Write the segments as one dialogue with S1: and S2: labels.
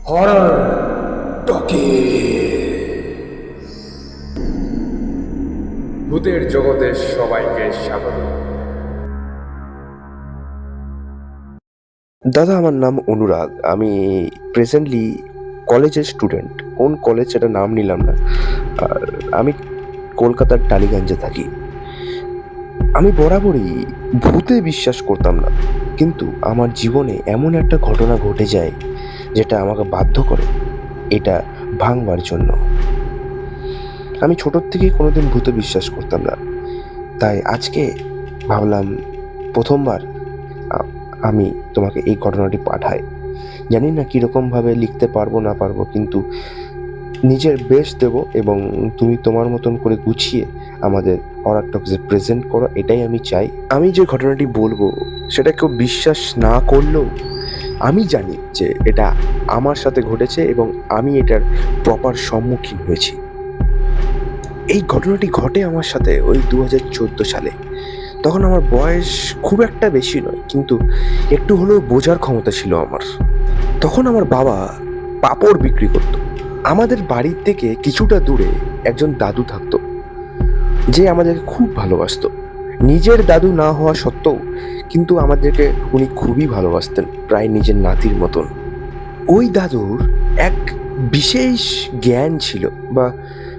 S1: Horror talkie ভূতের জগতে সবাইকে স্বাগত।
S2: দাদা, আমার নাম অনুরাগ। আমি প্রেজেন্টলি কলেজের স্টুডেন্ট। কোন কলেজ সেটা নাম নিলাম না। আর আমি কলকাতার টালিগঞ্জে থাকি। আমি বরাবরই ভূতে বিশ্বাস করতাম না, কিন্তু আমার জীবনে এমন একটা ঘটনা ঘটে যায় যেটা আমাকে বাধ্য করে এটা ভাঙবার জন্য। আমি ছোটোর থেকেই কোনোদিন ভূতে বিশ্বাস করতাম না, তাই আজকে ভাবলাম প্রথমবার আ- আমি তোমাকে এই ঘটনাটি পাঠাই। জানি না কীরকমভাবে লিখতে পারবো না পারবো, কিন্তু নিজের বেস্ট দেবো এবং তুমি তোমার মতন করে গুছিয়ে আমাদের হরর টক্সে প্রেজেন্ট করো, এটাই আমি চাই। আমি যে ঘটনাটি বলবো সেটা কেউ বিশ্বাস না করলেও আমি জানি যে এটা আমার সাথে ঘটেছে এবং আমি এটার প্রপার সম্মুখীন হয়েছি। এই ঘটনাটি ঘটে আমার সাথে ওই 2014 সালে। তখন আমার বয়স খুব একটা বেশি নয়, কিন্তু একটু হলেও বোঝার ক্ষমতা ছিল আমার। তখন আমার বাবা পাঁপড় বিক্রি করতো। আমাদের বাড়ির থেকে কিছুটা দূরে একজন দাদু থাকতো, যে আমাদেরকে খুব ভালোবাসতো। নিজের দাদু না হওয়া সত্ত্বেও কিন্তু আমাদেরকে উনি খুবই ভালোবাসতেন, প্রায় নিজের নাতির মতন। ওই দাদুর এক বিশেষ জ্ঞান ছিল, বা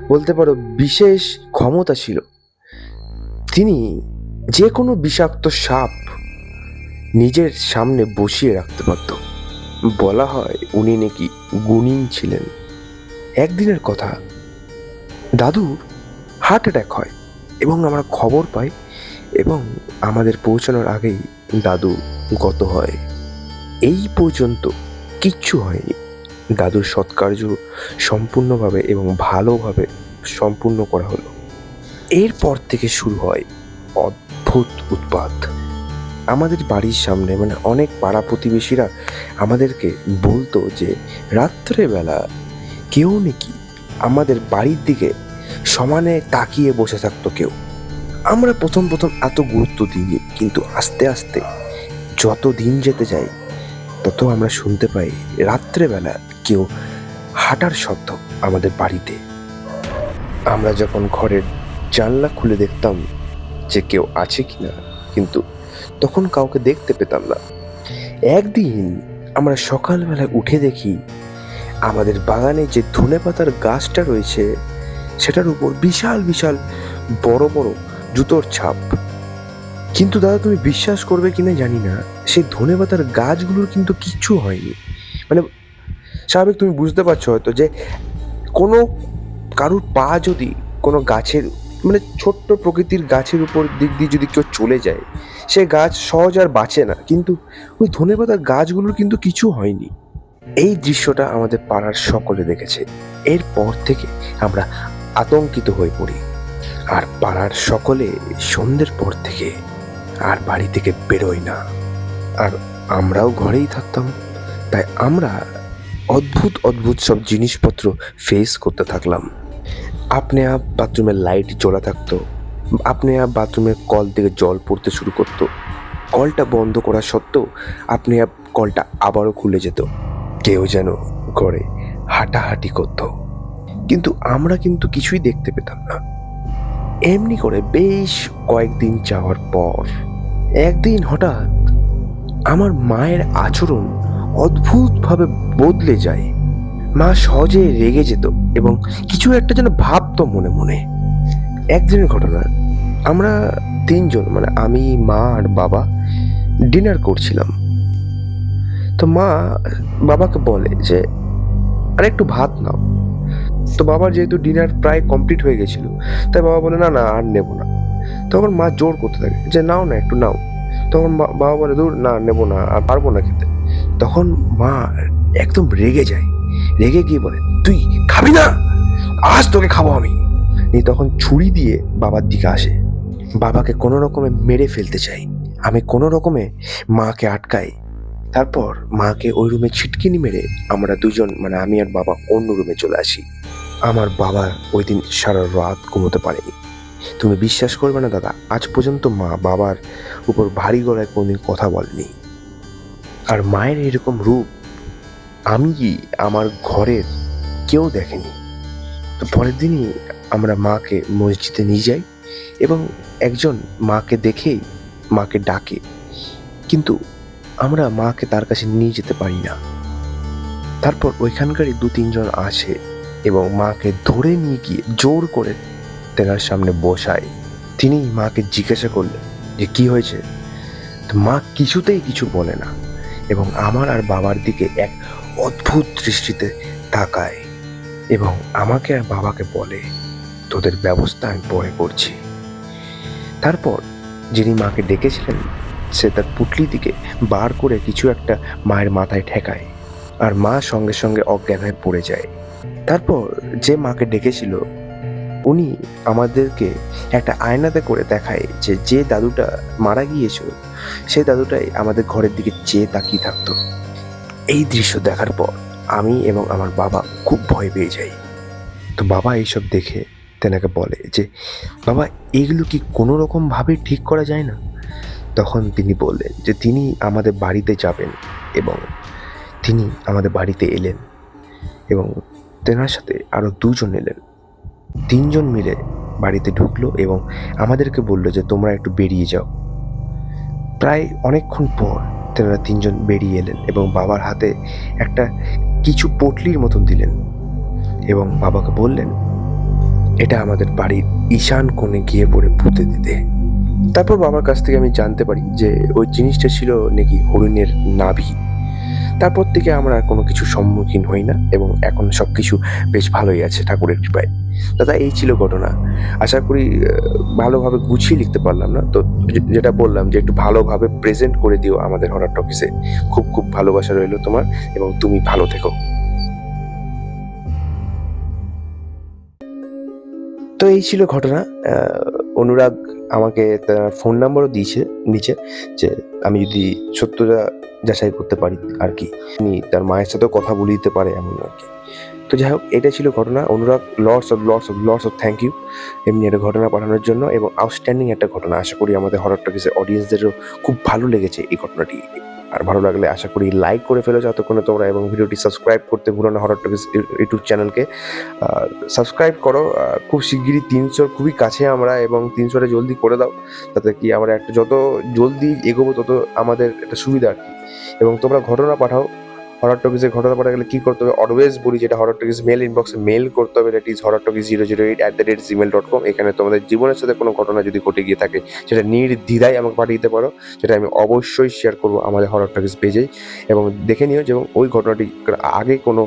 S2: বলতে পারো বিশেষ ক্ষমতা ছিল। তিনি যে কোনো বিষাক্ত সাপ নিজের সামনে বসিয়ে রাখতে পারত। বলা হয় উনি নাকি গুণিন ছিলেন। একদিনের কথা, দাদুর হার্ট অ্যাটাক হয় এবং আমরা খবর পাই, এবং আমাদের পৌঁছানোর আগেই দাদু গত হয়। এই পর্যন্ত কিচ্ছু হয়নি। দাদুর সৎকার্য সম্পূর্ণভাবে এবং ভালোভাবে সম্পূর্ণ করা হলো। এরপর থেকে শুরু হয় অদ্ভুত উৎপাত। আমাদের বাড়ির সামনে অনেক পাড়া প্রতিবেশীরা আমাদেরকে বলতো যে রাত্রেবেলা কেউ নাকি আমাদের বাড়ির দিকে সমানে তাকিয়ে বসে থাকতো কেউ। আমরা প্রথম প্রথম এত গুরুত্ব দিইনি, কিন্তু আস্তে আস্তে যত দিন যেতে যায় তত আমরা শুনতে পাই রাত্রেবেলা কেউ হাঁটার শব্দ আমাদের বাড়িতে। আমরা যখন ঘরের জানলা খুলে দেখতাম যে কেউ আছে কিনা, কিন্তু তখন কাউকে দেখতে পেতাম না। একদিন আমরা সকালবেলা উঠে দেখি আমাদের বাগানে যে ধনেপাতার গাছটা রয়েছে সেটার উপর বিশাল বিশাল বড় বড় জুতোর ছাপ। কিন্তু দাদা, তুমি বিশ্বাস করবে কিনা জানি না, সেই ধনেপাতার গাছগুলোর কিন্তু কিচ্ছু হয়নি। মানে স্বাভাবিক, তুমি বুঝতে পারছো হয়তো যে কোনো কারুর পা যদি কোনো গাছের ছোট্ট প্রকৃতির গাছের উপর দিক দিয়ে যদি কেউ চলে যায়, সে গাছ সহজ আর বাঁচে না, কিন্তু ওই ধনেপাতার গাছগুলোর কিন্তু কিছু হয়নি। এই দৃশ্যটা আমাদের পাড়ার সকলে দেখেছে। এরপর থেকে আমরা আতঙ্কিত হয়ে পড়ি, আর পাড়ার সকলে সন্ধ্যের পর থেকে আর বাড়ি থেকে বেরোয় না। আর আমরাও ঘরেই থাকতাম, তাই আমরা অদ্ভুত অদ্ভুত সব জিনিসপত্র ফেস করতে থাকলাম। আপনি আপ বাথরুমের লাইট জ্বলা থাকতো, আপনি আপ বাথরুমের কল থেকে জল পড়তে শুরু করতো। কলটা বন্ধ করা সত্ত্বেও আপনি আপ কলটা আবারও খুলে যেত। কেউ যেন ঘরে হাঁটাহাঁটি করতো, কিন্তু আমরা কিন্তু কিছুই দেখতে পেতাম না। এমনি করে বেশ কয়েকদিন যাওয়ার পর একদিন হঠাৎ আমার মায়ের আচরণ অদ্ভুতভাবে বদলে যায়। মা সহজে রেগে যেত এবং কিছু একটা যেন ভাবতো মনে মনে। একদিনের ঘটনা, আমরা তিনজন আমি, মা আর বাবা ডিনার করছিলাম। তো মা বাবাকে বলে যে আরে একটু ভাত নাও। তো বাবার যেহেতু ডিনার প্রায় কমপ্লিট হয়ে গেছিল, তাই বাবা বলে না না আর নেবো না। তখন মা জোর করতে থাকে যে নাও না, একটু নাও। তখন বাবা বলে দূর, না নেবো না, আর পারবো না খেতে। তখন মা একদম রেগে যায়, রেগে গিয়ে বলে তুই খাবি না, আজ তোকে খাবো আমি। তখন ছুরি দিয়ে বাবার দিকে আসে, বাবাকে কোনো রকমে মেরে ফেলতে চাই। আমি কোনো রকমে মাকে আটকাই। তারপর মাকে ওই রুমে ছিটকিনি মেরে আমরা দুজন আমি আর বাবা অন্য রুমে চলে আসি। আমার বাবা ওই দিন সারা রাত ঘুমোতে পারেনি। তুমি বিশ্বাস করবে না দাদা, আজ পর্যন্ত মা বাবার উপর ভারী গলায় কোনোদিন কথা বলেনি। আর মায়ের এরকম রূপ আমি আমার ঘরের কেউ দেখেনি। তো পরের দিনই আমরা মাকে মসজিদে নিয়ে যাই এবং একজন মাকে দেখেই মাকে ডাকে, কিন্তু আমরা মাকে তার কাছে নিয়ে যেতে পারি না। তারপর ওইখানকারই 2-3 জন আসে এবং মাকে ধরে নিয়ে গিয়ে জোর করে তেনার সামনে বসায়। তিনি মাকে জিজ্ঞাসা করলেন যে কি হয়েছে। তো মা কিছুতেই কিছু বলে না এবং আমার আর বাবার দিকে এক অদ্ভুত দৃষ্টিতে তাকায় এবং আমাকে আর বাবাকে বলে, তোদের ব্যবস্থা আমি পরে করছি। তারপর যিনি মাকে ডেকেছিলেন সে তার পুটলি দিকে বার করে কিছু একটা মায়ের মাথায় ঠেকায় আর মা সঙ্গে সঙ্গে অজ্ঞান হয়ে পড়ে যায়। তারপর যে মাকে ডেকেছিল উনি আমাদেরকে একটা আয়নাতে করে দেখায় যে যে দাদুটা মারা গিয়েছিল সেই দাদুটাই আমাদের ঘরের দিকে চেয়ে তাকিয়ে থাকতো। এই দৃশ্য দেখার পর আমি এবং আমার বাবা খুব ভয় পেয়ে যাই। তো বাবা এইসব দেখে তেনাকে বলে যে বাবা, এগুলো কি কোনো রকমভাবে ঠিক করা যায় না? তখন তিনি বললেন যে তিনি আমাদের বাড়িতে যাবেন এবং তিনি আমাদের বাড়িতে এলেন এবং তেনার সাথে আরও 2 জন এলেন। 3 জন মিলে বাড়িতে ঢুকলো এবং আমাদেরকে বললো যে তোমরা একটু বেরিয়ে যাও। প্রায় অনেকক্ষণ পর তেনারা 3 জন বেরিয়ে এলেন এবং বাবার হাতে একটা কিছু পটলির মতন দিলেন এবং বাবাকে বললেন এটা আমাদের বাড়ির ঈশান কোণে গিয়ে পড়ে পুঁতে দিতে। তারপর বাবার কাছ থেকে আমি জানতে পারি যে ওই জিনিসটা ছিল নাকি হরিণের নাভি। তারপর থেকে আমরা আর কোনো কিছু সম্মুখীন হই না এবং এখন সব কিছু বেশ ভালোই আছে ঠাকুরের কৃপায়। দাদা, এই ছিল ঘটনা। আশা করি ভালোভাবে গুছিয়ে লিখতে পারলাম না, তো যেটা বললাম যে একটু ভালোভাবে প্রেজেন্ট করে দিও আমাদের হরর টকিজে। খুব খুব ভালোবাসা রইলো তোমার এবং তুমি ভালো থেকো। তো এই ছিল ঘটনা। অনুরাগ আমাকে তার ফোন নাম্বারও দিয়েছে নিচে, যে আমি যদি সত্যটা যাচাই করতে পারি আর কি, উনি তার মায়ের সাথেও কথা বলে দিতে পারে এমন আর কি। তো যাই হোক, এটা ছিল ঘটনা। অনুরাগ, লটস অফ থ্যাংক ইউ এমনি একটা ঘটনা পাঠানোর জন্য, এবং আউটস্ট্যান্ডিং একটা ঘটনা। আশা করি আমাদের হরর টকিজের অডিয়েন্সদেরও খুব ভালো লেগেছে এই ঘটনাটি। আর ভালো লাগলে আশা করি লাইক করে ফেলো যতক্ষণে তোমরা, এবং ভিডিওটি সাবস্ক্রাইব করতে ভুলো না হরর টকিজ ইউটিউব চ্যানেলকে। সাবস্ক্রাইব করো। খুব শিগগিরই 300 খুবই কাছে আমরা, এবং 300টা জলদি করে দাও, তাতে কি আমরা একটা যত জলদি এগোবো তত আমাদের একটা সুবিধা আর কি। এবং তোমরা ঘটনা পাঠাও। হরর টকিজের ঘটনা পাঠাতে গেলে কী করতে হবে, অলওয়েজ বলি যেটা, হরর টকিজ মেল ইনবক্সে মেল করতে হবে। That is horrortalkies008@gmail.com। এখানে তোমাদের জীবনের সাথে কোনো ঘটনা যদি ঘটে গিয়ে থাকে সেটা নির্দ্বিধায় আমাকে পাঠিয়ে দিতে পারো, সেটা আমি অবশ্যই শেয়ার করবো আমাদের হরর টকিজ পেজেই। এবং দেখে নিও যে ওই ঘটনাটি আগে কোনো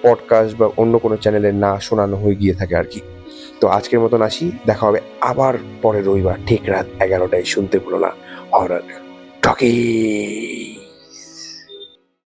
S2: পডকাস্ট বা অন্য কোনো চ্যানেলে না শোনানো হয়ে গিয়ে থাকে আর কি। তো আজকের মতন আসি, দেখা হবে আবার পরের রবিবার ঠিক রাত 11টায়। শুনতে ভুলো না হরর টকিজ।